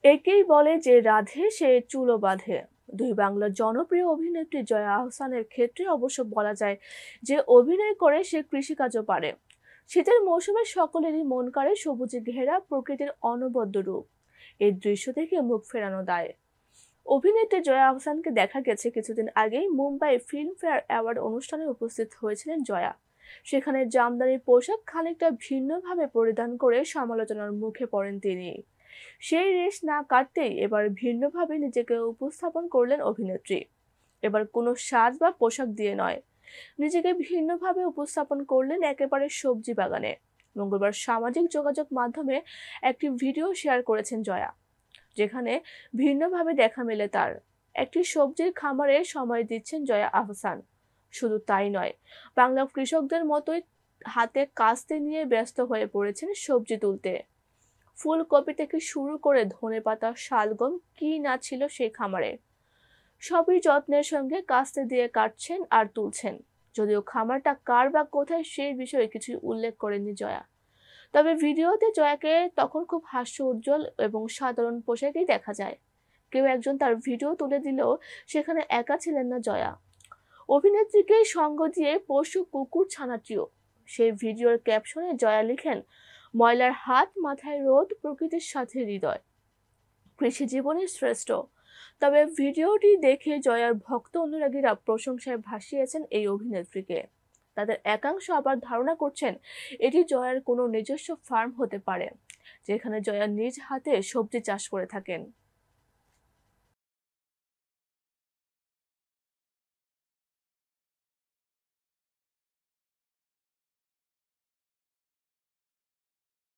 একেই বলে যে রাধে সে চুলো বাঁধে। দুই বাংলার জনপ্রিয় অভিনেত্রী জয়া আহসানের ক্ষেত্রে অবশ্য বলা যায় যে অভিনয় করে সে কৃষিকাজও পারে। শীতের মৌসুমে সকলেরই মন কাড়ে সবুজে ঘেরা প্রকৃতির অনবদ্য রূপ। এই দৃশ্য থেকে মুখ ফেরানো দায়। অভিনেত্রী জয়া আহসানকে দেখা গেছে কিছুদিন আগেই মুম্বাই ফিল্মফেয়ার অ্যাওয়ার্ড অনুষ্ঠানে উপস্থিত হয়েছিলেন জয়া। সেখানে জামদানি পোশাক খানিকটা ভিন্নভাবে পরিধান করে সমালোচনার মুখে পড়েন তিনি। সেই রেশ না কাটতেই এবার ভিন্নভাবে নিজেকে উপস্থাপন করলেন অভিনেত্রী। এবার কোনো সাজ বা পোশাক দিয়ে নয়, নিজেকে ভিন্নভাবে উপস্থাপন করলেন একেবারে সবজি বাগানে। মঙ্গলবার সামাজিক যোগাযোগ মাধ্যমে একটি ভিডিও শেয়ার করেছেন জয়া, যেখানে ভিন্নভাবে দেখা মেলে তার। একটি সবজির খামারে সময় দিচ্ছেন জয়া আহসান। শুধু তাই নয়, বাংলা কৃষকদের মতোই হাতে কাস্তে নিয়ে ব্যস্ত হয়ে পড়েছেন সবজি তুলতে। ফুলকপি থেকে শুরু করে ধনেপাতা, শালগম কি না ছিল সেই খামারে, সবই যত্নের সঙ্গে কাস্তে দিয়ে কাটছেন আর তুলছেন। যদিও খামারটা কার বা কোথায় সেই বিষয়ে কিছুই উল্লেখ করেননি জয়া। তবে ভিডিওতে জয়াকে তখন খুব হাস্য উজ্জ্বল এবং সাধারণ পোশাকেই দেখা যায়। কেউ একজন তার ভিডিও তুলে দিলেও সেখানে একা ছিলেন না জয়া। অভিনেত্রীকে সঙ্গ দিয়ে পশু কুকুর ছানাটিও। সেই ভিডিওর ক্যাপশনে জয়া লিখেন, ময়লার হাত মাথায় রোদ, প্রকৃতির সাথে হৃদয়, কৃষি জীবনের শ্রেষ্ঠ। তবে ভিডিওটি দেখে জয়ার ভক্ত অনুরাগীরা প্রশংসায় ভাসিয়েছেন এই অভিনেত্রীকে। তাদের একাংশ আবার ধারণা করছেন এটি জয়ার কোনো নিজস্ব ফার্ম হতে পারে, যেখানে জয়া নিজ হাতে সবজি চাষ করে থাকেন।